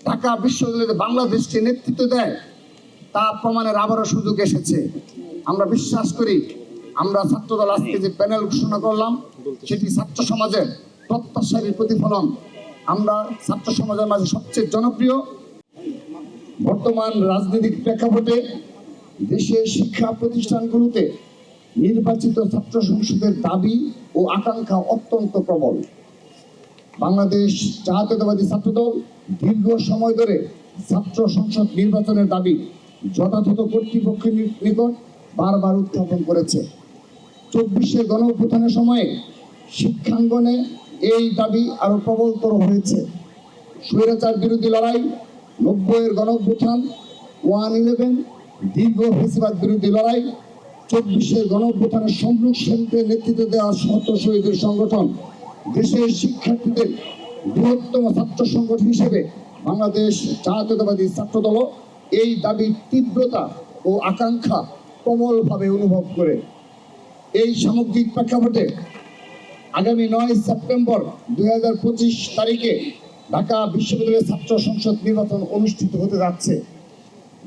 ঢাকা বিশ্ববিদ্যালয়ে বাংলাদেশকে নেতৃত্ব দেয় তা প্রমাণের আবারও সুযোগ এসেছে। আমরা বিশ্বাস করি আমরা ছাত্রদল আজকে যে প্যানেল ঘোষণা করলাম সেটি ছাত্র সমাজের প্রত্যাশার প্রতিফলন। আমরা ছাত্র সমাজের মাঝে সবচেয়ে জনপ্রিয়। বর্তমান রাজনৈতিক প্রেক্ষাপটে দেশের শিক্ষা প্রতিষ্ঠানগুলোতে নির্বাচিত ছাত্র সংসদের দাবি ও আকাঙ্ক্ষা অত্যন্ত প্রবল। বাংলাদেশ জাতীয়তাবাদী ছাত্রদল দীর্ঘ সময় ধরে ছাত্র সংসদ নির্বাচনের দাবি যথাযথ কর্তৃপক্ষের নিকট বারবার উত্থাপন করেছে। 24-এর গণঅভ্যুত্থানের সময়ে শিক্ষাঙ্গনে এই দাবি আরো প্রবলতর হয়েছে। স্বৈরাচার বিরোধী লড়াই, 90-এর গণঅভ্যুত্থান, 1/11, দীর্ঘ ফ্যাসিবাদ বিরোধী লড়াই, 24-এর গণঅভ্যুত্থানের সম্মুখীনদের নেতৃত্ব দেওয়া শত শহীদের সংগঠন, দেশের শিক্ষার্থীদের বৃহত্তম ছাত্র সংগঠন হিসেবে বাংলাদেশ জাতীয়তাবাদী ছাত্রদল এই দাবির তীব্রতা ও আকাঙ্ক্ষা প্রবলভাবে অনুভব করে। এই সামগ্রিক প্রেক্ষাপটে আগামী 9 সেপ্টেম্বর 2025 তারিখে ঢাকা বিশ্ববিদ্যালয়ের ছাত্র সংসদ নির্বাচন অনুষ্ঠিত হতে যাচ্ছে।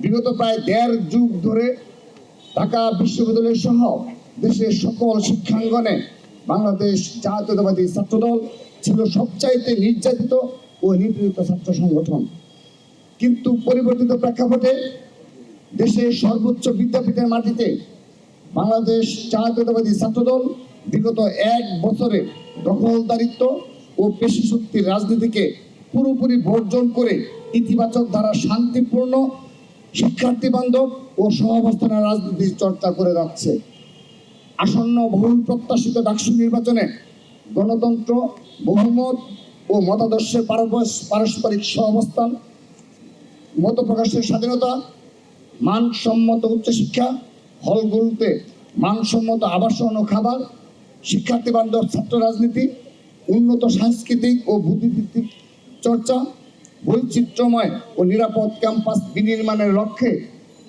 বিগত প্রায় 1.5 যুগ ধরে ঢাকা বিশ্ববিদ্যালয় সহ দেশের সকল শিক্ষাঙ্গনে বাংলাদেশ জাতীয়তাবাদী ছাত্রদল ছিল সবচাইতে নির্যাতিত ও নিপীড়িত ছাত্র সংগঠন। কিন্তু পরিবর্তিত প্রেক্ষাপটে দেশের সর্বোচ্চ বিদ্যাপীঠের মাটিতে বাংলাদেশ জাতীয়তাবাদী ছাত্রদল বিগত 1 বছরে দখলদারিত্ব ও পেশিশক্তির রাজনীতিকে পুরোপুরি বর্জন করে ইতিবাচক ধারা শান্তিপূর্ণ শিক্ষার্থী বান্ধব ও সহাবস্থানের রাজনীতির চর্চা করে যাচ্ছে। আসন্ন বহুল প্রত্যাশিত ডাকসু নির্বাচনে গণতন্ত্র, বহুমত ও মতাদর্শের পারস্পরিক সহাবস্থান, মত প্রকাশের স্বাধীনতা, মানসম্মত উচ্চশিক্ষা, হলগুলোতে মানসম্মত আবাসন ও খাবার, শিক্ষার্থী বান্ধব ছাত্র রাজনীতি, উন্নত সাংস্কৃতিক ও বুদ্ধিবৃত্তিক চর্চা, বৈচিত্র্যময় ও নিরাপদ ক্যাম্পাস বিনির্মাণের লক্ষ্যে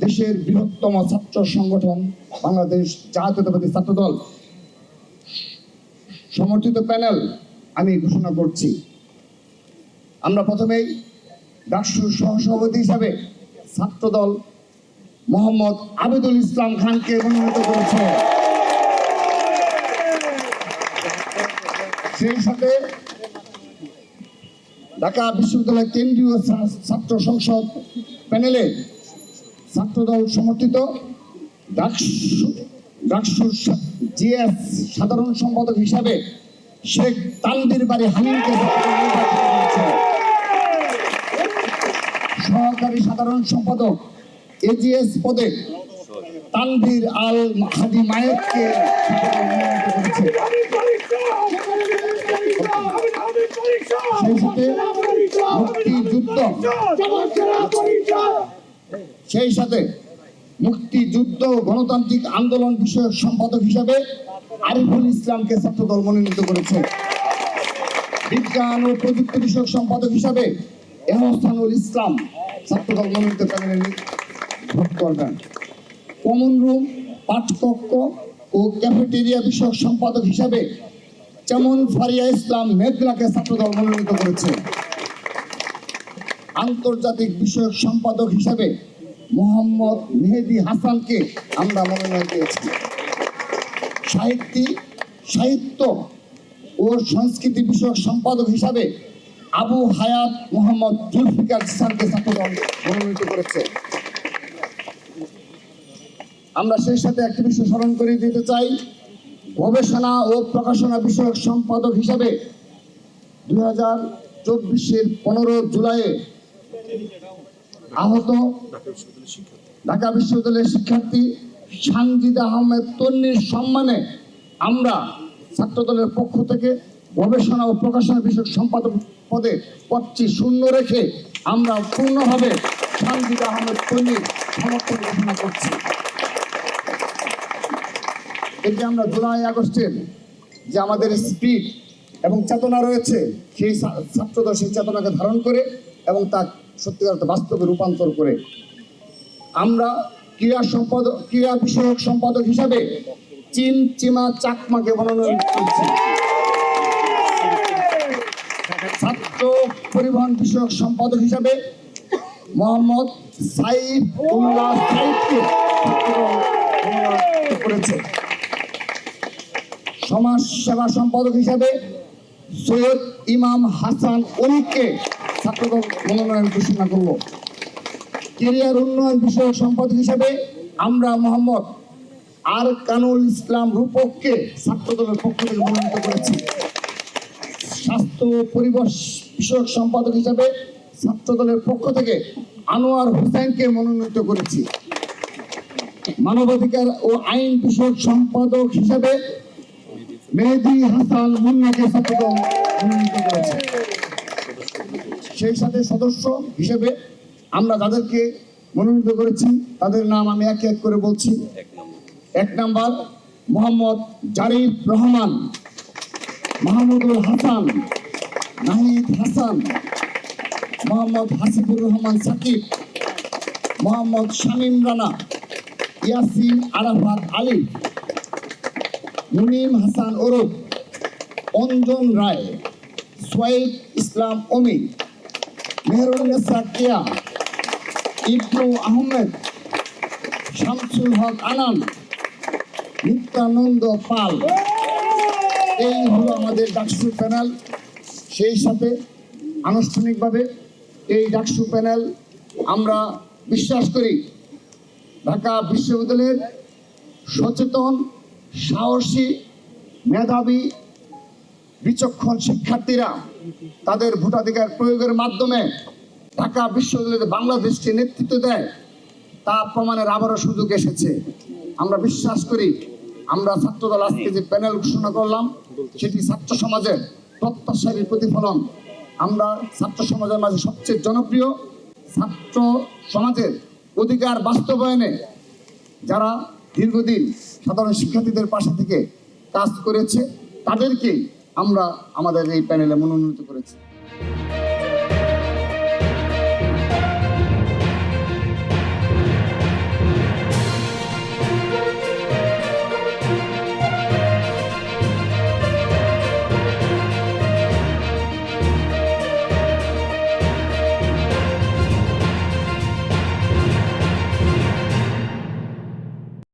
দেশের বৃহত্তম ছাত্র সংগঠন বাংলাদেশ জাতীয়তাবাদী ছাত্রদল সমর্থিত প্যানেল আমি ঘোষণা করছি। আমরা প্রথমেই ডাকসুর সহসভাপতি হিসাবে ছাত্রদল মোহাম্মদ আবিদুল ইসলাম খানকে মনোনীত করেছে। সেই সাথে ঢাকা বিশ্ববিদ্যালয় কেন্দ্রীয় ছাত্র সংসদ প্যানেলে ছাত্রদল সমর্থিত ডাকসুর জিএস সাধারণ সম্পাদক হিসাবে শেখ তানভীর বাড়ি হামিদকে সহকারী সাধারণ সম্পাদক এজিএস পদে তানভীর আল হাদি মায়েতকে করেছে। সেই সাথে মুক্তিযুদ্ধ গণতান্ত্রিক আন্দোলন বিষয়ক সম্পাদক হিসাবে আরিফুল ইসলামকে ছাত্রদল মনোনীত করেছে। বিজ্ঞান ও প্রযুক্তি বিষয়ক সম্পাদক হিসাবে এহসানুল ইসলাম ছাত্রদল মনোনীত প্যানেলে ভোট করবেন। কমন রুম, পাঠকক্ষ ও ক্যাফেটেরিয়া বিষয়ক সম্পাদক হিসাবে যেমন ফারিয়া ইসলাম মেঘলাকে ছাত্রদল মনোনীত করেছে। আন্তর্জাতিক বিষয়ক সম্পাদক হিসাবে মোহাম্মদ মেহেদি হাসানকে আমরা মনোনয়ন দিয়েছি। সাহিত্য ও সংস্কৃতি বিষয়ক সম্পাদক হিসাবে আবু হায়াত মোহাম্মদ জুলফিকার জিসানকে ছাত্রদল মনোনীত করেছে। আমরা সেই সাথে একটি বিষয় স্মরণ করে দিতে চাই, গবেষণা ও প্রকাশনা বিষয়ক সম্পাদক হিসাবে 2024-এর 15 জুলাইয়ে আহত ঢাকা বিশ্ববিদ্যালয়ের শিক্ষার্থী সানজিদ আহমেদ তন্নির সম্মানে আমরা ছাত্রদলের পক্ষ থেকে গবেষণা ও প্রকাশনা বিষয়ক সম্পাদক পদে পদটি শূন্য রেখে আমরা পূর্ণভাবে সানজিদ আহমেদ তন্নির সমর্থন ঘোষণা করছি। এতে আমরা জুলাই আগস্টের যে আমাদের স্পিড এবং চেতনা রয়েছে সেই ছাত্রদল সেই চেতনাকে ধারণ করে এবং তা সত্যিকার বাস্তবে রূপান্তর করে আমরা ক্রীড়া বিষয়ক সম্পাদক হিসাবে চিমা চাকমাকে মনোনয়ন করছি। ছাত্র পরিবহন বিষয়ক সম্পাদক হিসাবে মোহাম্মদ সাইফুল্লাহ সাইফকে মনোনয়ন করেছে। সমাজ সেবা সম্পাদক হিসাবে সৈয়দ ইমাম হাসান অনিককে ছাত্রদল মনোনয়ন ঘোষণা করব। কেরিয়ার উন্নয়ন বিষয়ক সম্পাদক হিসাবে আমরা মোহাম্মদ আর কানুল ইসলাম রূপককে ছাত্রদলের পক্ষ থেকে মনোনীত করেছি। স্বাস্থ্য ও পরিবেশ বিষয়ক সম্পাদক হিসাবে ছাত্রদলের পক্ষ থেকে আনোয়ার হোসেনকে মনোনীত করেছি। মানবাধিকার ও আইন বিষয়ক সম্পাদক হিসাবে মেহেদী হাসান মুন্নাকে ছাত্রদল মনোনীত করেছে। সেই সাথে সদস্য হিসেবে আমরা যাদেরকে মনোনীত করেছি তাদের নাম আমি এক এক করে বলছি। 1 নম্বর মোহাম্মদ জারিফ রহমান, মাহমুদুল হাসান, নাহিদ হাসান, মোহাম্মদ হাসিবুর রহমান সাকিব, মোহাম্মদ শামীম রানা, ইয়াসিন আরাফাত আলী, মুনিম হাসান ওরফ অঞ্জন রায়, সোয়াইব ইসলাম অমি, মেহরুন্নেসা কেয়া, ইবনু আহমেদ, শামসুল হক আনান, নিত্যানন্দ পাল। এই হলো আমাদের ডাকসু প্যানেল। সেই সাথে আনুষ্ঠানিকভাবে এই ডাকসু প্যানেল আমরা বিশ্বাস করি ঢাকা বিশ্ববিদ্যালয়ের সচেতন, সাহসী, মেধাবী, বিচক্ষণ শিক্ষার্থীরা তাদের ভোটাধিকার প্রয়োগের মাধ্যমে ঢাকা বিশ্ববিদ্যালয়ে বাংলাদেশকে নেতৃত্ব দেয় তা প্রমাণের আবারও সুযোগ এসেছে। আমরা বিশ্বাস করি আমরা ছাত্রদল আজকে যে প্যানেল ঘোষণা করলাম সেটি ছাত্র সমাজের প্রত্যাশার প্রতিফলন। আমরা ছাত্র সমাজের মাঝে সবচেয়ে জনপ্রিয়, ছাত্র সমাজের অধিকার বাস্তবায়নে যারা দীর্ঘদিন সাধারণ শিক্ষার্থীদের পাশে থেকে কাজ করেছে তাদেরকেই আমরা আমাদের এই প্যানেলে মনোনীত করেছি।